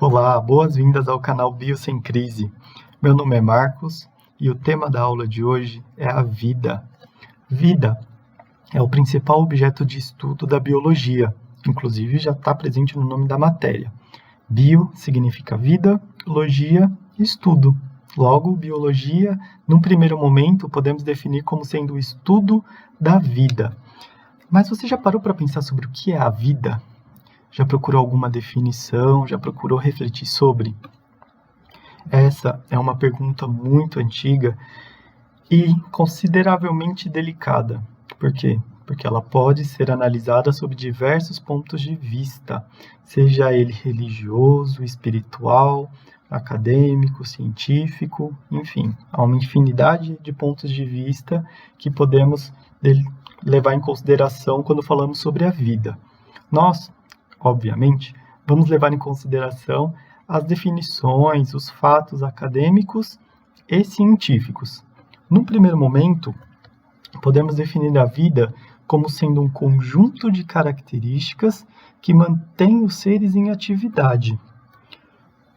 Olá, boas-vindas ao canal Bio Sem Crise. Meu nome é Marcos e o tema da aula de hoje é a vida. Vida é o principal objeto de estudo da biologia, inclusive já está presente no nome da matéria. Bio significa vida, logia, estudo. Logo, biologia, num primeiro momento, podemos definir como sendo o estudo da vida. Mas você já parou para pensar sobre o que é a vida? Já procurou alguma definição? Já procurou refletir sobre? Essa é uma pergunta muito antiga e consideravelmente delicada. Por quê? Porque ela pode ser analisada sob diversos pontos de vista, seja ele religioso, espiritual, acadêmico, científico, enfim, há uma infinidade de pontos de vista que podemos levar em consideração quando falamos sobre a vida. Nós, obviamente, vamos levar em consideração as definições, os fatos acadêmicos e científicos. Num primeiro momento, podemos definir a vida como sendo um conjunto de características que mantém os seres em atividade.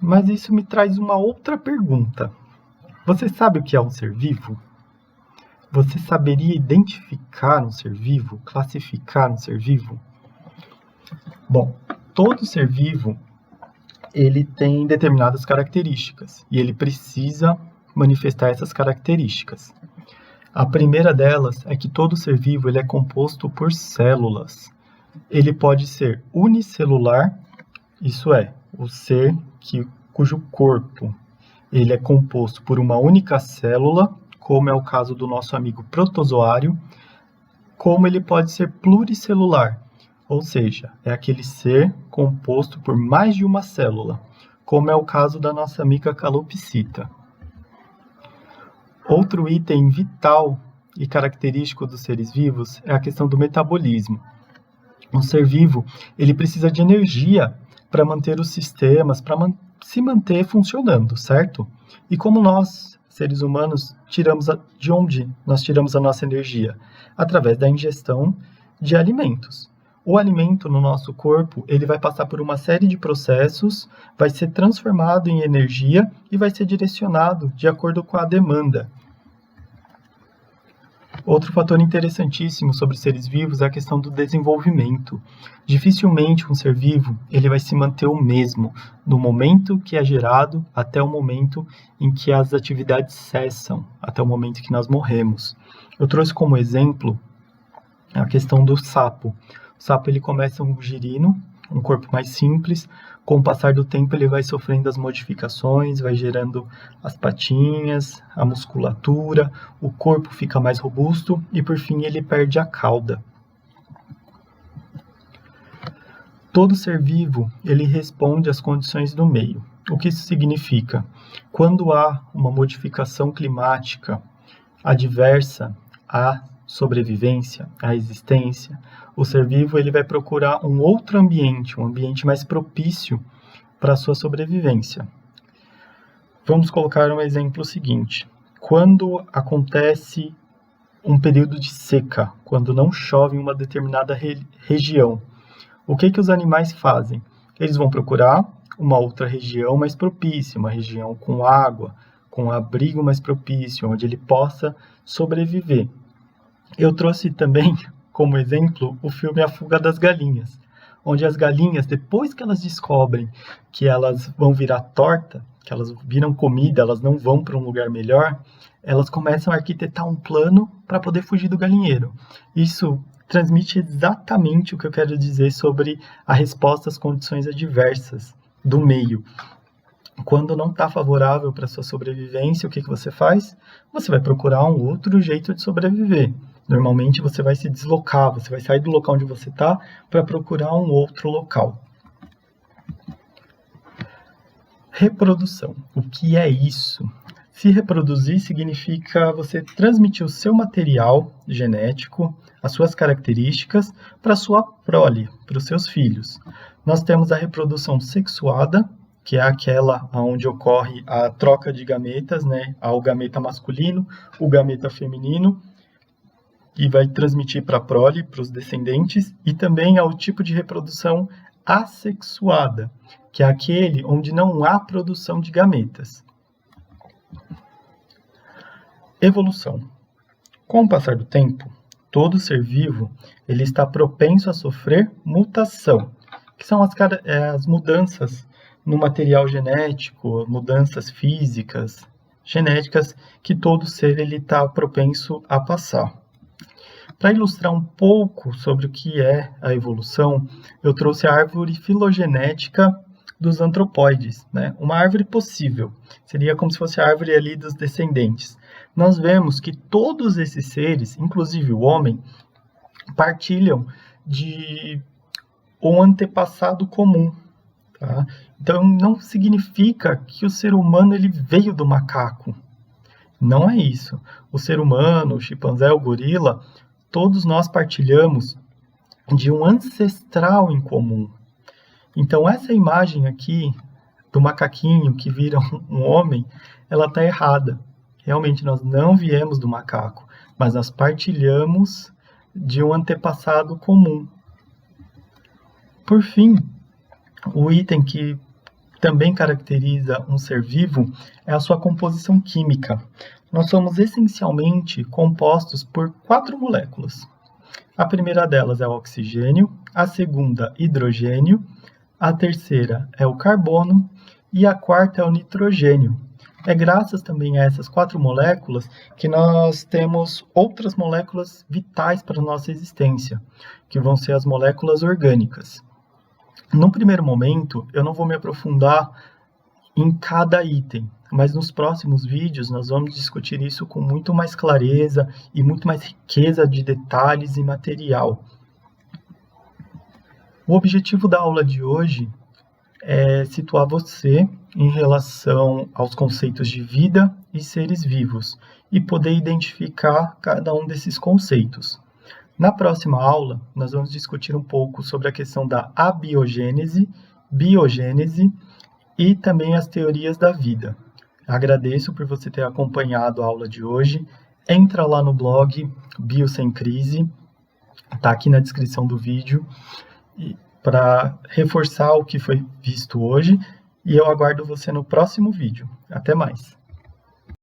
Mas isso me traz uma outra pergunta. Você sabe o que é um ser vivo? Você saberia identificar um ser vivo, classificar um ser vivo? Bom, todo ser vivo, ele tem determinadas características e ele precisa manifestar essas características. A primeira delas é que todo ser vivo ele é composto por células. Ele pode ser unicelular, isso é, o ser cujo corpo ele é composto por uma única célula, como é o caso do nosso amigo protozoário, como ele pode ser pluricelular, ou seja, é aquele ser composto por mais de uma célula, como é o caso da nossa amiga calopsita. Outro item vital e característico dos seres vivos é a questão do metabolismo. Um ser vivo, ele precisa de energia para manter os sistemas, para se manter funcionando, certo? E como nós, seres humanos, de onde nós tiramos a nossa energia? Através da ingestão de alimentos. O alimento no nosso corpo, ele vai passar por uma série de processos, vai ser transformado em energia e vai ser direcionado de acordo com a demanda. Outro fator interessantíssimo sobre os seres vivos é a questão do desenvolvimento. Dificilmente um ser vivo ele vai se manter o mesmo no momento que é gerado até o momento em que as atividades cessam, até o momento que nós morremos. Eu trouxe como exemplo a questão do sapo. O sapo ele começa um girino, um corpo mais simples. Com o passar do tempo ele vai sofrendo as modificações, vai gerando as patinhas, a musculatura, o corpo fica mais robusto e por fim ele perde a cauda. Todo ser vivo ele responde às condições do meio. O que isso significa? Quando há uma modificação climática adversa à sobrevivência, à existência, o ser vivo ele vai procurar um outro ambiente, um ambiente mais propício para a sua sobrevivência. Vamos colocar um exemplo seguinte. Quando acontece um período de seca, quando não chove em uma determinada região, o que os animais fazem? Eles vão procurar uma outra região mais propícia, uma região com água, com abrigo mais propício, onde ele possa sobreviver. Eu trouxe também, como exemplo, o filme A Fuga das Galinhas, onde as galinhas, depois que elas descobrem que elas vão virar torta, que elas viram comida, elas não vão para um lugar melhor, elas começam a arquitetar um plano para poder fugir do galinheiro. Isso transmite exatamente o que eu quero dizer sobre a resposta às condições adversas do meio. Quando não está favorável para a sua sobrevivência, o que você faz? Você vai procurar um outro jeito de sobreviver. Normalmente você vai se deslocar, você vai sair do local onde você está para procurar um outro local. Reprodução. O que é isso? Se reproduzir significa você transmitir o seu material genético, as suas características, para a sua prole, para os seus filhos. Nós temos a reprodução sexuada, que é aquela onde ocorre a troca de gametas, né? Há o gameta masculino, o gameta feminino, e vai transmitir para a prole, para os descendentes, e também ao tipo de reprodução assexuada, que é aquele onde não há produção de gametas. Evolução. Com o passar do tempo, todo ser vivo ele está propenso a sofrer mutação, que são as mudanças no material genético, mudanças físicas, genéticas, que todo ser está propenso a passar. Para ilustrar um pouco sobre o que é a evolução, eu trouxe a árvore filogenética dos antropóides, né? Uma árvore possível, seria como se fosse a árvore ali dos descendentes. Nós vemos que todos esses seres, inclusive o homem, partilham de um antepassado comum. Tá? Então, não significa que o ser humano ele veio do macaco. Não é isso. O ser humano, o chimpanzé, o gorila, todos nós partilhamos de um ancestral em comum. Então, essa imagem aqui do macaquinho que vira um homem, ela está errada. Realmente, nós não viemos do macaco, mas nós partilhamos de um antepassado comum. Por fim, o item que também caracteriza um ser vivo é a sua composição química. Nós somos essencialmente compostos por 4 moléculas. A primeira delas é o oxigênio, a segunda, hidrogênio, a terceira é o carbono e a quarta é o nitrogênio. É graças também a essas 4 moléculas que nós temos outras moléculas vitais para a nossa existência, que vão ser as moléculas orgânicas. No primeiro momento, eu não vou me aprofundar em cada item, mas nos próximos vídeos nós vamos discutir isso com muito mais clareza e muito mais riqueza de detalhes e material. O objetivo da aula de hoje é situar você em relação aos conceitos de vida e seres vivos e poder identificar cada um desses conceitos. Na próxima aula, nós vamos discutir um pouco sobre a questão da abiogênese, biogênese e também as teorias da vida. Agradeço por você ter acompanhado a aula de hoje. Entra lá no blog Bio Sem Crise, está aqui na descrição do vídeo, para reforçar o que foi visto hoje. E eu aguardo você no próximo vídeo. Até mais!